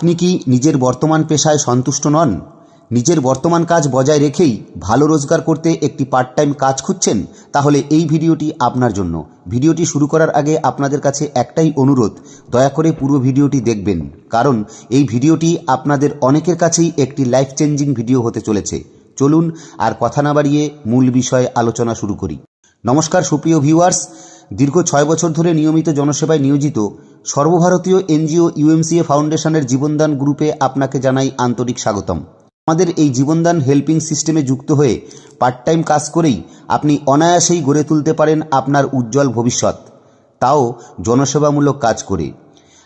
আপনি কি নিজের বর্তমান পেশায় সন্তুষ্ট নন? নিজের বর্তমান কাজ বজায় রেখেই ভালো রোজগার করতে একটি পার্ট টাইম কাজ খুঁজছেন? তাহলে এই ভিডিওটি আপনার জন্য। ভিডিওটি শুরু করার আগে আপনাদের কাছে একটাই অনুরোধ, দয়া করে পুরো ভিডিওটি দেখবেন, কারণ এই ভিডিওটি আপনাদের অনেকের কাছেই একটি লাইফ চেঞ্জিং ভিডিও হতে চলেছে। চলুন আর কথা না বাড়িয়ে মূল বিষয়ে আলোচনা শুরু করি। নমস্কার সুপ্রিয় ভিউয়ার্স, দীর্ঘ 6 বছর ধরে নিয়মিত জনসেবায় নিয়োজিত সর্বভারতীয় এনজিও ইউএমসিএ ফাউন্ডেশনের জীবনদান গ্রুপে আপনাকে জানাই আন্তরিক স্বাগতম। আমাদের এই জীবনদান হেল্পিং সিস্টেমে যুক্ত হয়ে পার্ট টাইম কাজ করেই আপনি অনায়াসেই গড়ে তুলতে পারেন আপনার উজ্জ্বল ভবিষ্যৎ, তাও জনসেবামূলক কাজ করে।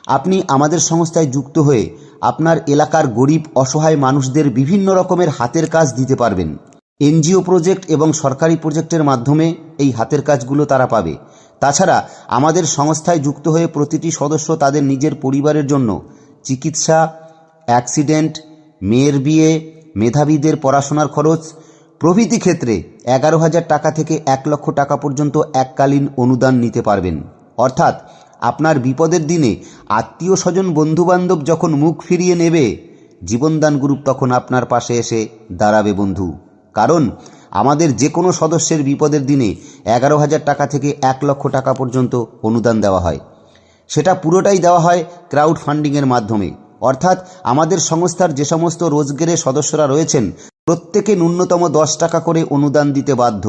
আপনি আমাদের সংস্থায় যুক্ত হয়ে আপনার এলাকার গরিব অসহায় মানুষদের বিভিন্ন রকমের হাতের কাজ দিতে পারবেন। এনজিও প্রজেক্ট এবং সরকারি প্রজেক্টের মাধ্যমে এই হাতের কাজগুলো তারা পাবে। তাছাড়া আমাদের সংস্থায় যুক্ত হয়ে প্রতিটি সদস্য তাদের নিজের পরিবারের জন্য চিকিৎসা, অ্যাক্সিডেন্ট, মেয়ের বিয়ে, মেধাবীদের পড়াশোনার খরচ প্রভৃতি ক্ষেত্রে 11,000 টাকা থেকে 1 লক্ষ টাকা পর্যন্ত এককালীন অনুদান নিতে পারবেন। অর্থাৎ আপনার বিপদের দিনে আত্মীয় স্বজন বন্ধুবান্ধব যখন মুখ ফিরিয়ে নেবে, জীবনদান গ্রুপ তখন আপনার পাশে এসে দাঁড়াবে বন্ধু। কারণ আমাদের যে কোনো সদস্যের বিপদের দিনে 11,000 টাকা থেকে 1 লক্ষ টাকা পর্যন্ত অনুদান দেওয়া হয়। সেটা পুরোটাই দেওয়া হয় ক্রাউড ফান্ডিংয়ের মাধ্যমে। অর্থাৎ আমাদের সংস্থার যে সমস্ত রোজগারের সদস্যরা রয়েছেন, প্রত্যেকে ন্যূনতম 10 টাকা করে অনুদান দিতে বাধ্য।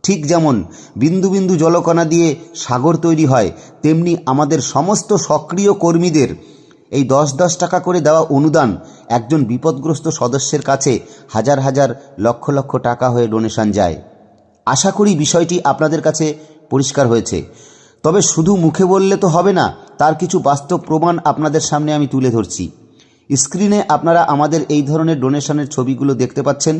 ঠিক যেমন বিন্দু বিন্দু জলকণা দিয়ে সাগর তৈরি হয়, তেমনি আমাদের সমস্ত সক্রিয় কর্মীদের এই 10 টাকা করে দেওয়া অনুদান একজন বিপদগ্রস্ত সদস্যের কাছে হাজার হাজার লক্ষ লক্ষ টাকা হয়ে ডোনেশন যায়। আশা করি বিষয়টি আপনাদের কাছে পরিষ্কার হয়েছে। তবে শুধু মুখে বললে তো হবে না, তার কিছু বাস্তব প্রমাণ আপনাদের সামনে আমি তুলে ধরছি। স্ক্রিনে আপনারা আমাদের এই ধরনের ডোনেশনের ছবিগুলো দেখতে পাচ্ছেন।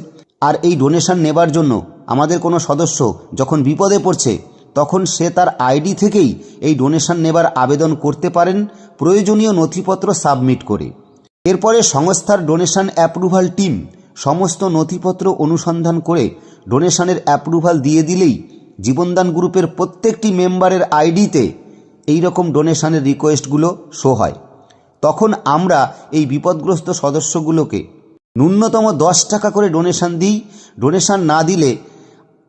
আর এই ডোনেশন নেবার জন্য আমাদের কোনো সদস্য যখন বিপদে পড়ছে, তখন সে তার আইডি থেকেই এই ডোনেশন নেবার আবেদন করতে পারেন প্রয়োজনীয় নথিপত্র সাবমিট করে। এরপরে সংস্থার ডোনেশন অ্যাপ্রুভাল টিম সমস্ত নথিপত্র অনুসন্ধান করে ডোনেশনের অ্যাপ্রুভাল দিয়ে দিলেই জীবনদান গ্রুপের প্রত্যেকটি মেম্বারের আইডিতে এই রকম ডোনেশনের রিকোয়েস্টগুলো শো হয়। তখন আমরা এই বিপদগ্রস্ত সদস্যগুলোকে ন্যূনতম 10 টাকা করে ডোনেশন দিই। ডোনেশন না দিলে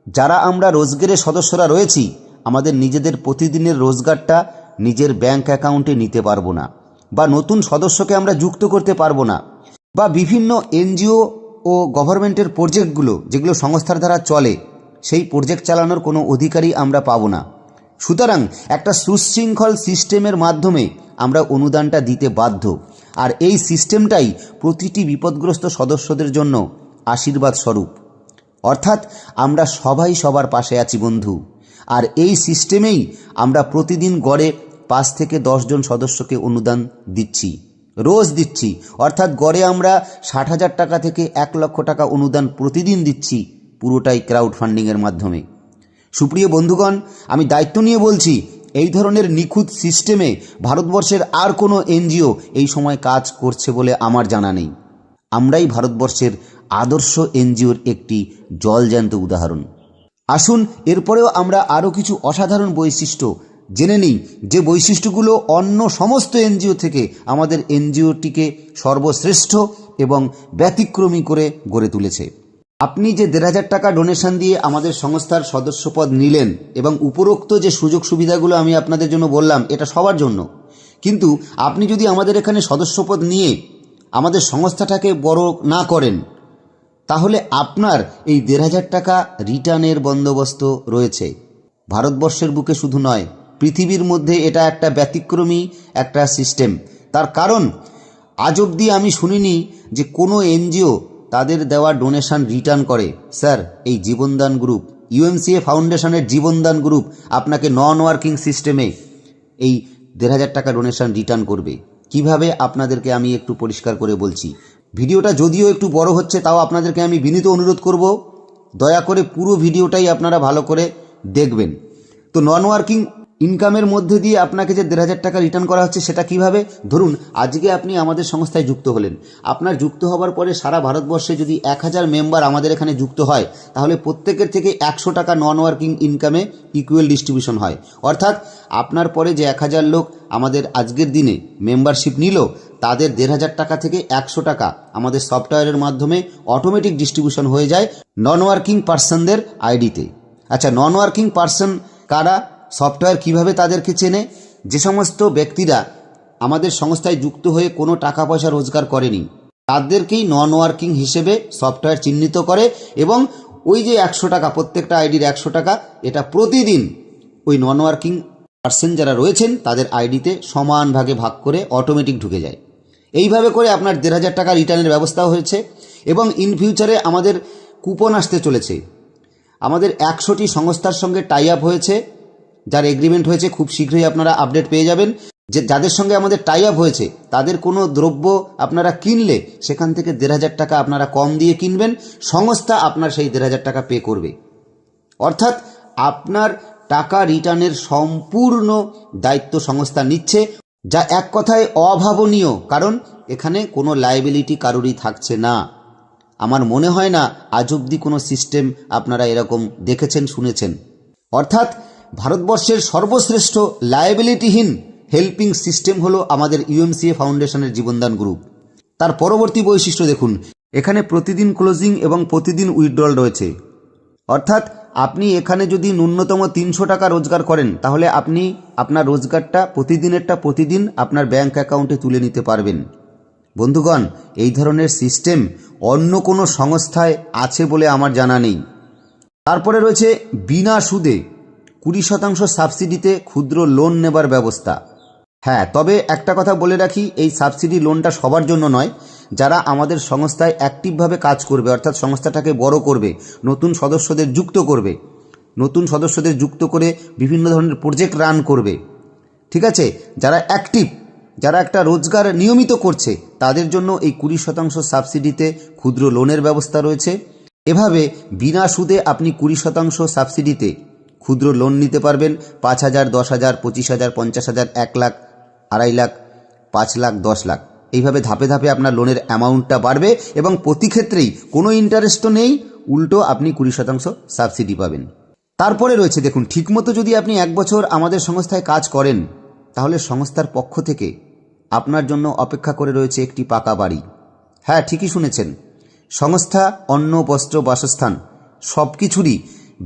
যারা আমরা রোজগারের সদস্যরা রয়েছি, আমাদের নিজেদের প্রতিদিনের রোজগারটা নিজের ব্যাংক অ্যাকাউন্টে নিতে পারবো না, বা নতুন সদস্যকে আমরা যুক্ত করতে পারবো না, বা বিভিন্ন এনজিও ও গভর্নমেন্টের প্রজেক্টগুলো যেগুলো সংস্থার দ্বারা চলে, সেই প্রজেক্ট চালানোর কোনো অধিকারই আমরা পাবো না। সুতরাং একটা সুশৃঙ্খল সিস্টেমের মাধ্যমে আমরা অনুদানটা দিতে বাধ্য। আর এই সিস্টেমটাই প্রতিটি বিপদগ্রস্ত সদস্যদের জন্য আশীর্বাদ স্বরূপ। অর্থাৎ আমরা সবাই সবার পাশে আছি বন্ধু। আর এই সিস্টেমেই আমরা প্রতিদিন গড়ে 5 থেকে 10 জন সদস্যকে অনুদান দিচ্ছি, রোজ দিচ্ছি। অর্থাৎ গড়ে আমরা 60,000 টাকা থেকে 1 লক্ষ টাকা অনুদান প্রতিদিন দিচ্ছি, পুরোটাই ক্রাউড ফান্ডিংয়ের মাধ্যমে। সুপ্রিয় বন্ধুগণ, আমি দায়িত্ব নিয়ে বলছি, এই ধরনের নিখুঁত সিস্টেমে ভারতবর্ষের আর কোনো এনজিও এই সময় কাজ করছে বলে আমার জানা নেই। আমরাই ভারতবর্ষের আদর্শ এনজিওর একটি জলজ্যান্ত উদাহরণ। আসুন এরপরেও আমরা আরও কিছু অসাধারণ বৈশিষ্ট্য জেনে নিই, যে বৈশিষ্ট্যগুলো অন্য সমস্ত এনজিও থেকে আমাদের এনজিওটিকে সর্বশ্রেষ্ঠ এবং ব্যতিক্রমী করে গড়ে তুলেছে। আপনি যে 1,500 টাকা ডোনেশন দিয়ে আমাদের সংস্থার সদস্যপদ নিলেন, এবং উপরোক্ত যে সুযোগ সুবিধাগুলো আমি আপনাদের জন্য বললাম, এটা সবার জন্য। কিন্তু আপনি যদি আমাদের এখানে সদস্যপদ নিয়ে আমাদের সংস্থাটাকে বড় না করেন, তাহলে আপনার এই 1,500 টাকা রিটার্নের বন্দোবস্ত রয়েছে। ভারতবর্ষের বুকে শুধু নয়, পৃথিবীর মধ্যে এটা একটা ব্যতিক্রমী একটা সিস্টেম। তার কারণ আজ অবধি আমি শুনিনি যে কোনো এনজিও তাদের দেওয়া ডোনেশন রিটার্ন করে। স্যার, এই জীবনদান গ্রুপ, ইউএমসিএ ফাউন্ডেশনের জীবনদান গ্রুপ আপনাকে নন ওয়ার্কিং সিস্টেমে এই 1,500 টাকা ডোনেশন রিটার্ন করবে। কিভাবে আপনাদেরকে আমি একটু পরিষ্কার করে বলছি। ভিডিওটা যদিও একটু বড় হচ্ছে, তাও আপনাদেরকে আমি বিনীত অনুরোধ করব, দয়া করে পুরো ভিডিওটাই আপনারা ভালো করে দেখবেন। তো নন ওয়ার্কিং ইনকামের মধ্যে দিয়ে আপনাকে যে 1,500 টাকা রিটার্ন করা হচ্ছে সেটা কিভাবে? ধরুন আজকে আপনি আমাদের সংস্থায় যুক্ত হলেন, আপনার যুক্ত হবার পরে সারা ভারতবর্ষে যদি 1000 মেম্বার আমাদের এখানে যুক্ত হয়, তাহলে প্রত্যেকের থেকে 100 টাকা নন ওয়ার্কিং ইনকামে ইকুয়াল ডিস্ট্রিবিউশন হয়। অর্থাৎ আপনার পরে যে 1000 লোক আমাদের আজকের দিনে মেম্বারশিপ নিল, তাদের 1,500 টাকা থেকে 100 টাকা আমাদের সফটওয়্যারের মাধ্যমে অটোমেটিক ডিস্ট্রিবিউশন হয়ে যায় নন ওয়ার্কিং পার্সনদের আইডিতে। আচ্ছা, নন ওয়ার্কিং পার্সন কারা? সফটওয়্যার কিভাবে তাদেরকে চেনে? যে সমস্ত ব্যক্তিরা আমাদের সংস্থায় যুক্ত হয়ে কোনো টাকা পয়সা রোজগার করেনি, তাদেরকেই নন ওয়ার্কিং হিসেবে সফটওয়্যার চিহ্নিত করে এবং ওই যে 100 টাকা, প্রত্যেকটা আইডির 100 টাকা, এটা প্রতিদিন ওই নন ওয়ার্কিং পার্সন যারা রয়েছেন তাদের আইডিতে সমান ভাগে ভাগ করে অটোমেটিক ঢুকে যায়। এইভাবে করে আপনার 1,500 টাকা রিটার্নের ব্যবস্থাও হয়েছে এবং ইন ফিউচারে আমাদের কুপন আসতে চলেছে। আমাদের 100টি সংস্থার সঙ্গে টাই আপ হয়েছে, যার এগ্রিমেন্ট হয়েছে, খুব শীঘ্রই আপনারা আপডেট পেয়ে যাবেন। যে যাদের সঙ্গে আমাদের টাই আপ হয়েছে তাদের কোনো দ্রব্য আপনারা কিনলে সেখান থেকে 1,500 টাকা আপনারা কম দিয়ে কিনবেন, সংস্থা আপনার সেই 1,500 টাকা পে করবে। অর্থাৎ আপনার টাকা রিটার্নের সম্পূর্ণ দায়িত্ব সংস্থা নিচ্ছে, যা এক কথায় অভাবনীয়, কারণ এখানে কোনো লায়াবিলিটি কারোরই থাকছে না। আমার মনে হয় না আজ অবধি কোনো সিস্টেম আপনারা এরকম দেখেছেন, শুনেছেন। অর্থাৎ ভারতবর্ষের সর্বশ্রেষ্ঠ লায়াবিলিটিহীন হেল্পিং সিস্টেম হলো আমাদের ইউএমসিএ ফাউন্ডেশনের জীবনদান গ্রুপ। তার পরবর্তী বৈশিষ্ট্য দেখুন, এখানে প্রতিদিন ক্লোজিং এবং প্রতিদিন উইথড্রল রয়েছে। অর্থাৎ আপনি এখানে যদি ন্যূনতম 300 টাকা রোজগার করেন, তাহলে আপনি আপনার রোজগারটা প্রতিদিনেরটা প্রতিদিন আপনার ব্যাংক অ্যাকাউন্টে তুলে নিতে পারবেন। বন্ধুগণ, এই ধরনের সিস্টেম অন্য কোনো সংস্থায় আছে বলে আমার জানা নেই। তারপরে রয়েছে বিনা সুদে 20% সাবসিডিতে ক্ষুদ্র লোন নেবার ব্যবস্থা। হ্যাঁ, তবে একটা কথা বলে রাখি, এই সাবসিডি লোনটা সবার জন্য নয়। যারা আমাদের সংস্থায় অ্যাক্টিভভাবে কাজ করবে, অর্থাৎ সংস্থাটাকে বড় করবে, নতুন সদস্যদের যুক্ত করবে, নতুন সদস্যদের যুক্ত করে বিভিন্ন ধরনের প্রজেক্ট রান করবে, ঠিক আছে, যারা অ্যাক্টিভ, যারা একটা রোজগার নিয়মিত করছে, তাদের জন্য এই 20% সাবসিডিতে ক্ষুদ্র লোনের ব্যবস্থা রয়েছে। এভাবে বিনা সুদে আপনি 20% সাবসিডিতে ক্ষুদ্র লোন নিতে পারবেন। 5,000, 10,000, 25,000, 50,000, 1 লাখ, 2.5 লাখ, 5 লাখ, 10 লাখ, এইভাবে ধাপে ধাপে আপনার লোনের অ্যামাউন্টটা বাড়বে এবং প্রতি ক্ষেত্রেই কোনো ইন্টারেস্টও নেই, উল্টো আপনি 20% সাবসিডি পাবেন। তারপরে রয়েছে দেখুন, ঠিকমতো যদি আপনি 1 বছর আমাদের সংস্থায় কাজ করেন, তাহলে সংস্থার পক্ষ থেকে আপনার জন্য অপেক্ষা করে রয়েছে একটি পাকা বাড়ি। হ্যাঁ, ঠিকই শুনেছেন, সংস্থা অন্ন, বস্ত্র, বাসস্থান সব কিছুরই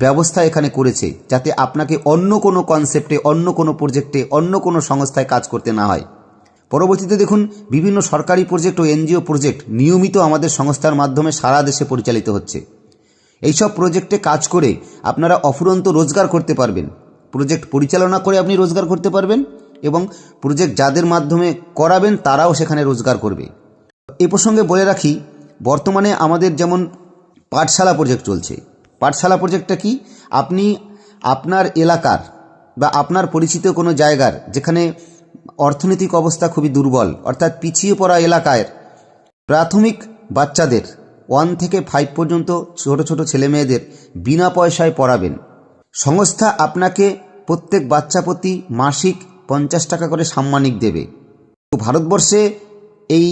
ব্যবস্থা এখানে করেছে, যাতে আপনাকে অন্য কোনো কনসেপ্টে, অন্য কোনো প্রজেক্টে, অন্য কোনো সংস্থায় কাজ করতে না হয়। পরবর্তীতে দেখুন, বিভিন্ন সরকারি প্রজেক্ট ও এনজিও প্রজেক্ট নিয়মিত আমাদের সংস্থার মাধ্যমে সারা দেশে পরিচালিত হচ্ছে। এইসব প্রজেক্টে কাজ করে আপনারা অফুরন্ত রোজগার করতে পারবেন। প্রজেক্ট পরিচালনা করে আপনি রোজগার করতে পারবেন এবং প্রজেক্ট যাদের মাধ্যমে করাবেন তারাও সেখানে রোজগার করবে। এ প্রসঙ্গে বলে রাখি, বর্তমানে আমাদের যেমন পাঠশালা প্রজেক্ট চলছে। পাঠশালা প্রজেক্টটা কি? আপনি আপনার এলাকার বা আপনার পরিচিত কোনো জায়গার যেখানে অর্থনৈতিক অবস্থা খুবই দুর্বল, অর্থাৎ পিছিয়ে পড়া এলাকায় প্রাথমিক বাচ্চাদের 1 থেকে 5 পর্যন্ত ছোট ছোট ছেলেমেয়েদের বিনা পয়সায় পড়াবেন। সংস্থা আপনাকে প্রত্যেক বাচ্চা প্রতি মাসিক 50 টাকা করে সাম্মানিক দেবে। তো ভারতবর্ষে এই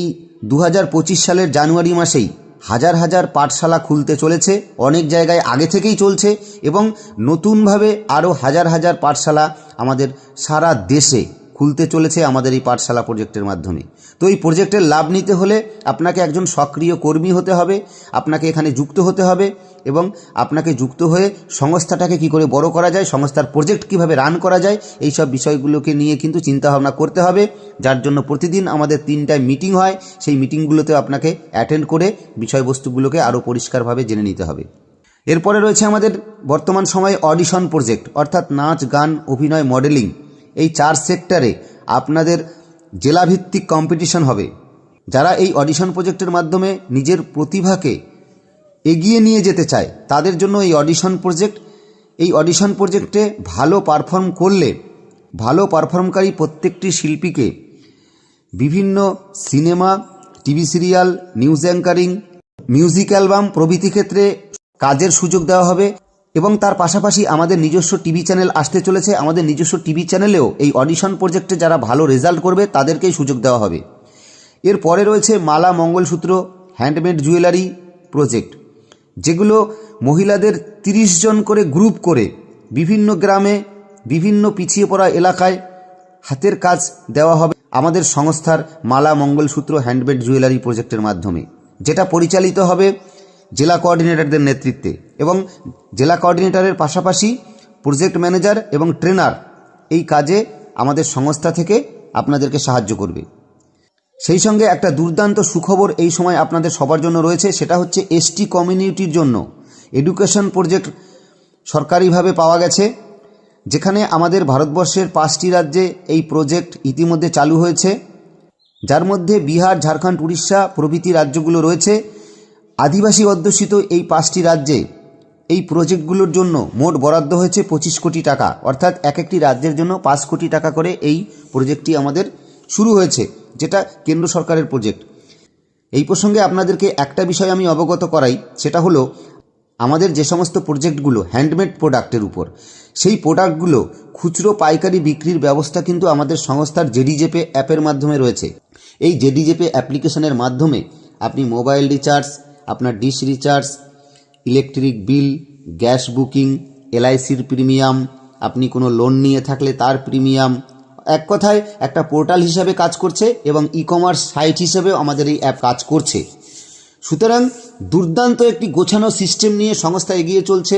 2025 সালের জানুয়ারি মাসেই হাজার হাজার পাঠশালা খুলতে চলেছে, অনেক জায়গায় আগে থেকেই চলছে এবং নতুনভাবে আরও হাজার হাজার পাঠশালা আমাদের সারা দেশে খুলতে চলেছে আমাদের এই পাঠশালা প্রজেক্টের মাধ্যমে। তো এই প্রজেক্টের লাভ নিতে হলে আপনাকে একজন সক্রিয় কর্মী হতে হবে, আপনাকে এখানে যুক্ত হতে হবে এবং আপনাকে যুক্ত হয়ে সংস্থাটাকে কি করে বড় করা যায়, সংস্থার প্রজেক্ট কিভাবে রান করা যায়, এই সব বিষয়গুলোকে নিয়ে কিন্তু চিন্তাভাবনা করতে হবে। যার জন্য প্রতিদিন আমাদের 3টায় মিটিং হয়, সেই মিটিংগুলোতে আপনাকে অ্যাটেন্ড করে বিষয়বস্তুগুলোকে আরও পরিষ্কারভাবে জেনে নিতে হবে। এরপরে রয়েছে আমাদের বর্তমান সময়ে অডিশন প্রজেক্ট, অর্থাৎ নাচ, গান, অভিনয়, মডেলিং, এই 4 সেক্টরে আপনাদের জেলাভিত্তিক কম্পিটিশন হবে। যারা এই অডিশন প্রজেক্টের মাধ্যমে নিজের প্রতিভাকে এগিয়ে নিয়ে যেতে চায় তাদের জন্য এই অডিশন প্রজেক্ট। এই অডিশন প্রজেক্টে ভালো পারফর্ম করলে, ভালো পারফর্মকারী প্রত্যেকটি শিল্পীকে বিভিন্ন cinema, TV serial, news anchoring, music album প্রভৃতি ক্ষেত্রে কাজের সুযোগ দেওয়া হবে এবং তার পাশাপাশি আমাদের নিজস্ব টিভি চ্যানেল আসতে চলেছে। আমাদের নিজস্ব টিভি চ্যানেলেও এই অডিশন প্রজেক্টে যারা ভালো রেজাল্ট করবে তাদেরকেই সুযোগ দেওয়া হবে। এর পরে রয়েছে মালা, মঙ্গলসূত্র, হ্যান্ডমেড জুয়েলারি প্রজেক্ট, যেগুলো মহিলাদের 30 জন করে গ্রুপ করে বিভিন্ন গ্রামে, বিভিন্ন পিছিয়ে পড়া এলাকায় হাতের কাজ দেওয়া হবে আমাদের সংস্থার মালা, মঙ্গলসূত্র, হ্যান্ডমেড জুয়েলারি প্রজেক্টের মাধ্যমে, যেটা পরিচালিত হবে জেলা কোঅর্ডিনেটরদের নেতৃত্বে। এবং জেলা কোঅর্ডিনেটরের পাশাপাশি প্রজেক্ট ম্যানেজার এবং ট্রেনার এই কাজে আমাদের সংস্থা থেকে আপনাদেরকে সাহায্য করবে। সেই সঙ্গে একটা দুর্দান্ত সুখবর এই সময় আপনাদের সবার জন্য রয়েছে, সেটা হচ্ছে এসটি কমিউনিটির জন্য এডুকেশন প্রজেক্ট সরকারিভাবে পাওয়া গেছে, যেখানে আমাদের ভারতবর্ষের 5টি রাজ্যে এই প্রজেক্ট ইতিমধ্যে চালু হয়েছে, যার মধ্যে বিহার, ঝাড়খণ্ড, উড়িষ্যা প্রভৃতি রাজ্যগুলো রয়েছে। আদিবাসী অধ্যুষিত এই 5টি রাজ্যে এই প্রজেক্টগুলোর জন্য মোট বরাদ্দ হয়েছে 25 কোটি টাকা, অর্থাৎ এক একটি রাজ্যের জন্য 5 কোটি টাকা করে এই প্রজেক্টটি আমাদের শুরু হয়েছে, যেটা কেন্দ্র সরকারের প্রজেক্ট। এই প্রসঙ্গে আপনাদেরকে একটা বিষয় আমি অবগত করাই, সেটা হলো আমাদের যে সমস্ত প্রজেক্টগুলো হ্যান্ডমেড প্রোডাক্টের উপর, সেই প্রোডাক্টগুলো খুচরো পাইকারি বিক্রির ব্যবস্থা কিন্তু আমাদের সংস্থার জেডিজেপে অ্যাপের মাধ্যমে রয়েছে। এই জেডিজেপে অ্যাপ্লিকেশনের মাধ্যমে আপনি মোবাইল রিচার্জ, আপনার dish recharge, electric bill, gas booking, এলআইসির প্রিমিয়াম, আপনি কোনো লোন নিয়ে থাকলে তার প্রিমিয়াম, এক কথায় একটা পোর্টাল হিসাবে কাজ করছে এবং ই কমার্স সাইট হিসেবেও আমাদের এই অ্যাপ কাজ করছে। সুতরাং দুর্দান্ত একটি গোছানো সিস্টেম নিয়ে সংস্থা এগিয়ে চলছে,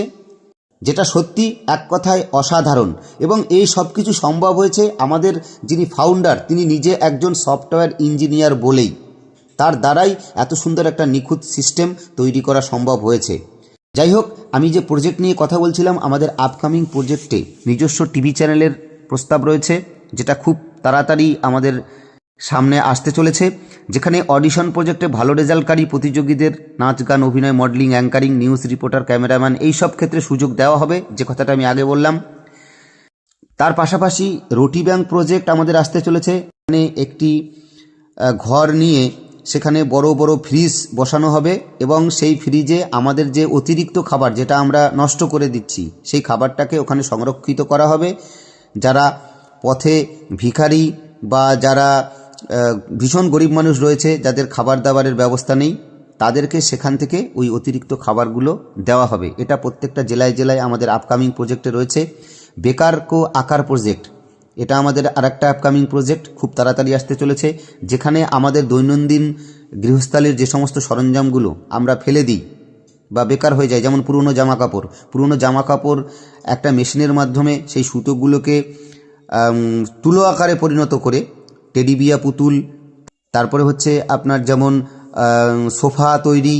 যেটা সত্যি এক কথায় অসাধারণ। এবং এই সব কিছু সম্ভব হয়েছে আমাদের যিনি ফাউন্ডার, তিনি নিজে একজন সফটওয়্যার ইঞ্জিনিয়ার বলেই তার দ্বারাই এত সুন্দর একটা নিখুঁত সিস্টেম তৈরি করা সম্ভব হয়েছে। যাই হোক, আমি যে প্রজেক্ট নিয়ে কথা বলছিলাম, আমাদের আপকামিং প্রজেক্টে নিজস্ব টিভি চ্যানেলের প্রস্তাব রয়েছে, যেটা খুব তাড়াতাড়ি আমাদের সামনে আসতে চলেছে, যেখানে অডিশন প্রজেক্টে ভালো রেজাল্টকারী প্রতিযোগীদের নাচ, গান, অভিনয়, modelling, anchoring, news reporter, cameraman এই সব ক্ষেত্রে সুযোগ দেওয়া হবে, যে কথাটা আমি আগে বললাম। তার পাশাপাশি রুটি ব্যাংক প্রজেক্ট আমাদের আসতে চলেছে, মানে একটি ঘর নিয়ে সেখানে বড় বড় ফ্রিজ বসানো হবে এবং সেই ফ্রিজে আমাদের যে অতিরিক্ত খাবার, যেটা আমরা নষ্ট করে দিচ্ছি, সেই খাবারটাকে ওখানে সংরক্ষিত করা হবে। যারা পথে ভিখারি বা যারা ভীষণ গরিব মানুষ রয়েছে, যাদের খাবার দাবারের ব্যবস্থা নেই, তাদেরকে সেখান থেকে ওই অতিরিক্ত খাবারগুলো দেওয়া হবে। এটা প্রত্যেকটা জেলায় জেলায় আমাদের আপকামিং প্রজেক্টে রয়েছে। বেকার কো আকার প্রজেক্ট, এটা আমাদের আরেকটা আপকামিং প্রজেক্ট, খুব তাড়াতাড়ি আসতে চলেছে, যেখানে আমাদের দৈনন্দিন গৃহস্থালির যে সমস্ত সরঞ্জামগুলো আমরা ফেলে দিই বা বেকার হয়ে যায়, যেমন পুরনো জামা কাপড় একটা মেশিনের মাধ্যমে সেই সুতোগুলোকে তুলো আকারে পরিণত করে টেডিবিয়া পুতুল, তারপরে হচ্ছে আপনার যেমন সোফা তৈরি,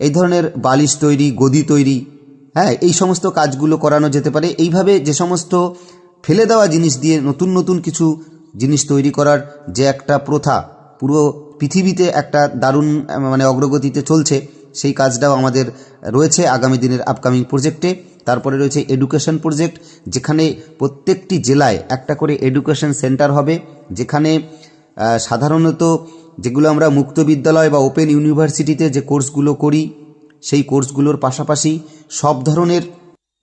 এই ধরনের বালিশ তৈরি, গদি তৈরি, হ্যাঁ, এই সমস্ত কাজগুলো করানো যেতে পারে। এইভাবে যে সমস্ত ফেলে দেওয়া জিনিস দিয়ে নতুন নতুন কিছু জিনিস তৈরি করার যে একটা প্রথা পুরো পৃথিবীতে একটা দারুণ অগ্রগতিতে চলছে, সেই কাজটাও আমাদের রয়েছে আগামী দিনের আপকামিং প্রজেক্টে। তারপরে রয়েছে এডুকেশন প্রজেক্ট, যেখানে প্রত্যেকটি জেলায় একটা করে এডুকেশন সেন্টার হবে, যেখানে সাধারণত যেগুলো আমরা মুক্ত বিদ্যালয় বা ওপেন ইউনিভার্সিটিতে যে কোর্সগুলো করি, সেই কোর্সগুলোর পাশাপাশি সব ধরনের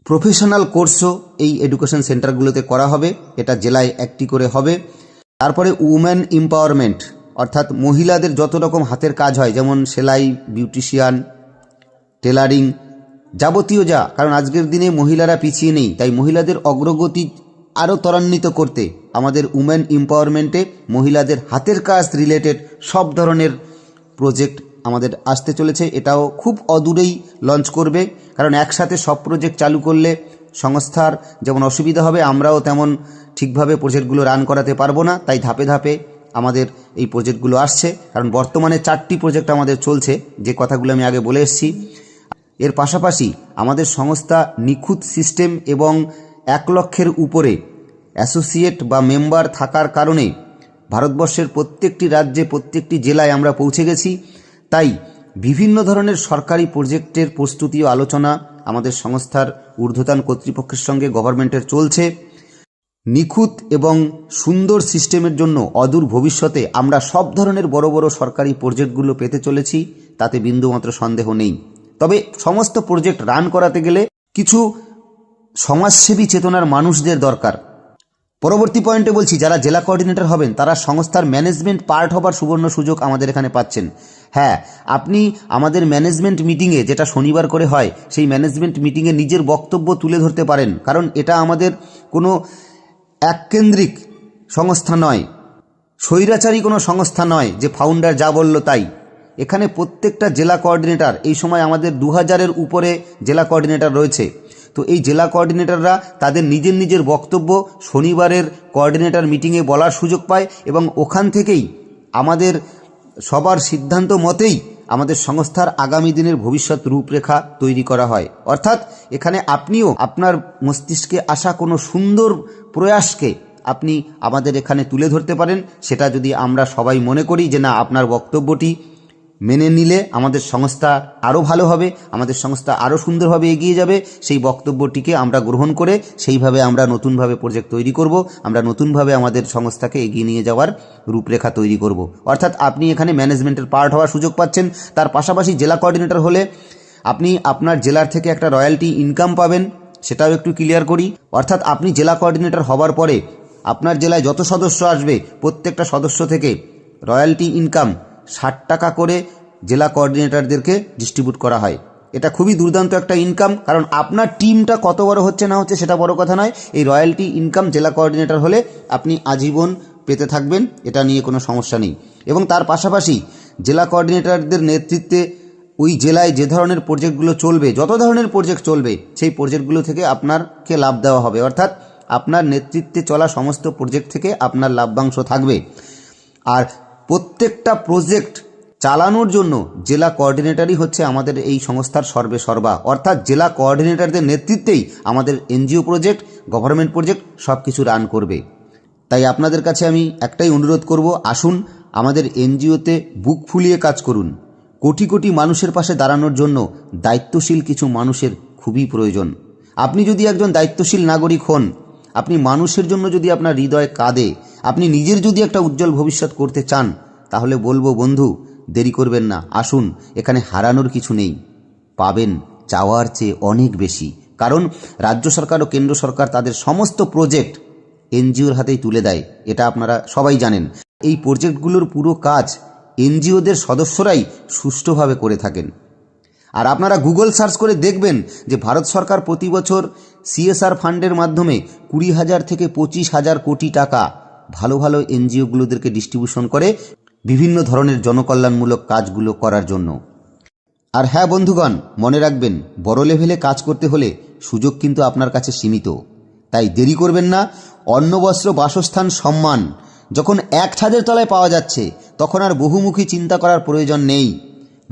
প্রফেশনাল কোর্সও এই এডুকেশন সেন্টারগুলোতে করা হবে। এটা জেলায় একটি করে হবে। তারপরে উমেন এম্পাওয়ারমেন্ট, অর্থাৎ মহিলাদের যত রকম হাতের কাজ হয়, যেমন সেলাই, বিউটিশিয়ান, টেলারিং, যাবতীয় যা, কারণ আজকের দিনে মহিলারা পিছিয়ে নেই, তাই মহিলাদের অগ্রগতি আরও ত্বরান্বিত করতে আমাদের উমেন এম্পাওয়ারমেন্টে মহিলাদের হাতের কাজ রিলেটেড সব ধরনের প্রজেক্ট আমাদের আসতে চলেছে। এটাও খুব অদূরেই লঞ্চ করবে, কারণ একসাথে সব প্রজেক্ট চালু করলে সংস্থার যেমন অসুবিধা হবে, আমরাও তেমন ঠিকভাবে প্রজেক্টগুলো রান করাতে পারবো না। তাই ধাপে ধাপে আমাদের এই প্রজেক্টগুলো আসছে, কারণ বর্তমানে 4টি প্রজেক্ট আমাদের চলছে, যে কথাগুলো আমি আগে বলে এসেছি। এর পাশাপাশি আমাদের সংস্থা নিখুঁত সিস্টেম এবং 1 লক্ষের উপরে অ্যাসোসিয়েট বা মেম্বার থাকার কারণে ভারতবর্ষের প্রত্যেকটি রাজ্যে, প্রত্যেকটি জেলায় আমরা পৌঁছে গেছি। তাই বিভিন্ন ধরনের সরকারি প্রজেক্টের প্রস্তুতি ও আলোচনা আমাদের সংস্থার ঊর্ধ্বতন কর্তৃপক্ষের সঙ্গে গভর্নমেন্টের চলছে। নিখুঁত এবং সুন্দর সিস্টেমের জন্য অদূর ভবিষ্যতে আমরা সব ধরনের বড় বড় সরকারি প্রজেক্টগুলো পেতে চলেছি, তাতে বিন্দুমাত্র সন্দেহ নেই। তবে সমস্ত প্রজেক্ট রান করাতে গেলে কিছু সমাজসেবী চেতনার মানুষদের দরকার। পরবর্তী পয়েন্টে বলছি, যারা জেলা কোঅর্ডিনেটর হবেন তারা সংস্থার ম্যানেজমেন্ট পার্ট হবার সুবর্ণ সুযোগ আমাদের এখানে পাচ্ছেন। হ্যাঁ, আপনি আমাদের ম্যানেজমেন্ট মিটিংয়ে, যেটা শনিবার করে হয়, সেই ম্যানেজমেন্ট মিটিংয়ে নিজের বক্তব্য তুলে ধরতে পারেন। কারণ এটা আমাদের কোনো এককেন্দ্রিক সংস্থা নয়, স্বৈরাচারী কোনো সংস্থা নয় যে ফাউন্ডার যা বলল তাই। এখানে প্রত্যেকটা জেলা কোঅর্ডিনেটর, এই সময় আমাদের 2000-এর উপরে জেলা কোঅর্ডিনেটর রয়েছে। তো এই জেলা কোঅর্ডিনেটররা তাদের নিজের নিজের বক্তব্য শনিবারের কোঅর্ডিনেটর মিটিংয়ে বলার সুযোগ পায় এবং ওখান থেকেই আমাদের সবার সিদ্ধান্ত মতেই আমাদের সংস্থার আগামী দিনের ভবিষ্যৎ রূপরেখা তৈরি করা হয়। অর্থাৎ এখানে আপনিও আপনার মস্তিষ্কে আসা কোনো সুন্দর প্রয়াসকে আপনি আমাদের এখানে তুলে ধরতে পারেন। সেটা যদি আমরা সবাই মনে করি যে না, আপনার বক্তব্যটি মেনে নিলে আমাদের সংস্থা আরও ভালো হবে, আমাদের সংস্থা আরও সুন্দরভাবে এগিয়ে যাবে, সেই বক্তব্যটিকে আমরা গ্রহণ করে সেইভাবে আমরা নতুনভাবে প্রজেক্ট তৈরি করব, আমরা নতুনভাবে আমাদের সংস্থাকে এগিয়ে নিয়ে যাওয়ার রূপরেখা তৈরি করব। অর্থাৎ আপনি এখানে ম্যানেজমেন্টের পার্ট হওয়ার সুযোগ পাচ্ছেন। তার পাশাপাশি জেলা কোঅর্ডিনেটর হলে আপনি আপনার জেলার থেকে একটা রয়্যালটি ইনকাম পাবেন, সেটাও একটু ক্লিয়ার করি। অর্থাৎ আপনি জেলা কোঅর্ডিনেটর হবার পরে আপনার জেলায় যত সদস্য আসবে প্রত্যেকটা সদস্য থেকে রয়্যালটি ইনকাম 60 টাকা করে জেলা কোঅর্ডিনেটরদেরকে ডিস্ট্রিবিউট করা হয়। এটা খুবই দুর্দান্ত একটা ইনকাম, কারণ আপনার টিমটা কত বড় হচ্ছে না হচ্ছে সেটা বড় কথা নয়, এই রয়্যালটি ইনকাম জেলা কোঅর্ডিনেটর হলে আপনি আজীবন পেতে থাকবেন, এটা নিয়ে কোনো সমস্যা নেই। এবং তার পাশাপাশি জেলা কোঅর্ডিনেটরদের নেতৃত্বে ওই জেলায় যে ধরনের প্রজেক্টগুলো চলবে, যত ধরনের প্রজেক্ট চলবে, সেই প্রজেক্টগুলো থেকে আপনাকে লাভ দেওয়া হবে। অর্থাৎ আপনার নেতৃত্বে চলা সমস্ত প্রজেক্ট থেকে আপনার লাভ্যাংশ থাকবে। আর প্রত্যেকটা প্রজেক্ট চালানোর জন্য জেলা কোঅর্ডিনেটরই হচ্ছে আমাদের এই সংস্থার সর্বে সর্বা। অর্থাৎ জেলা কোঅর্ডিনেটরদের নেতৃত্বেই আমাদের এনজিও প্রজেক্ট, গভর্নমেন্ট প্রজেক্ট সব কিছু রান করবে। তাই আপনাদের কাছে আমি একটাই অনুরোধ করব, আসুন আমাদের এনজিওতে বুক ফুলিয়ে কাজ করুন। কোটি কোটি মানুষের পাশে দাঁড়ানোর জন্য দায়িত্বশীল কিছু মানুষের খুবই প্রয়োজন। আপনি যদি একজন দায়িত্বশীল নাগরিক হন, আপনি মানুষের জন্য যদি আপনার হৃদয় কাঁদে, আপনি নিজের যদি একটা উজ্জ্বল ভবিষ্যৎ করতে চান, তাহলে বলবো বন্ধু, দেরি করবেন না, আসুন। এখানে হারানোর কিছু নেই, পাবেন চাওয়ার চেয়ে অনেক বেশি। কারণ রাজ্য সরকার ও কেন্দ্র সরকার তাদের সমস্ত প্রজেক্ট এনজিওর হাতেই তুলে দেয়, এটা আপনারা সবাই জানেন। এই প্রজেক্টগুলোর পুরো কাজ এনজিওদের সদস্যরাই সুষ্ঠুভাবে করে থাকেন। আর আপনারা গুগল সার্চ করে দেখবেন যে ভারত সরকার প্রতি বছর সিএসআর ফান্ডের মাধ্যমে 20,000 থেকে 25,000 কোটি টাকা ভালো ভালো এনজিওগুলোদেরকে ডিস্ট্রিবিউশন করে বিভিন্ন ধরনের জনকল্যাণমূলক কাজগুলো করার জন্য। আর হ্যাঁ বন্ধুগণ, মনে রাখবেন, বড় লেভেলে কাজ করতে হলে সুযোগ কিন্তু আপনার কাছে সীমিত। তাই দেরি করবেন না। অন্ন, বস্ত্র, বাসস্থান, সম্মান যখন এক ছাদের তলায় পাওয়া যাচ্ছে, তখন আর বহুমুখী চিন্তা করার প্রয়োজন নেই।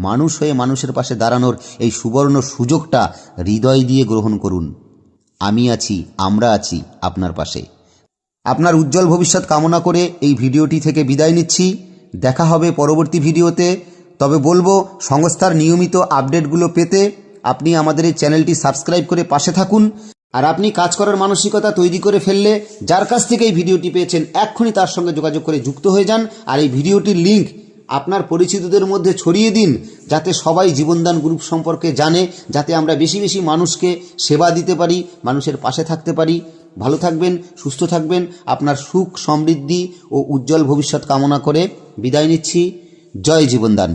মানুষ হয়ে মানুষের পাশে দাঁড়ানোর এই সুবর্ণ সুযোগটা হৃদয় দিয়ে গ্রহণ করুন। আমি আছি, আমরা আছি আপনার পাশে। আপনার উজ্জ্বল ভবিষ্যৎ কামনা করে এই ভিডিওটি থেকে বিদায় নিচ্ছি। দেখা হবে পরবর্তী ভিডিওতে। তবে বলবো, সংস্থার নিয়মিত আপডেটগুলো পেতে আপনি আমাদের এই চ্যানেলটি সাবস্ক্রাইব করে পাশে থাকুন। আর আপনি কাজ করার মানসিকতা তৈরি করে ফেললে, যার কাছ থেকে এই ভিডিওটি পেয়েছেন, এক্ষুনি তার সঙ্গে যোগাযোগ করে যুক্ত হয়ে যান। আর এই ভিডিওটির লিঙ্ক আপনার পরিচিতদের মধ্যে ছড়িয়ে দিন, যাতে সবাই জীবনদান গ্রুপ সম্পর্কে জানে, যাতে আমরা বেশি বেশি মানুষকে সেবা দিতে পারি, মানুষের পাশে থাকতে পারি। ভালো থাকবেন, সুস্থ থাকবেন। আপনার সুখ, সমৃদ্ধি ও উজ্জ্বল ভবিষ্যৎ কামনা করে বিদায় নিচ্ছি। জয় জীবনদান।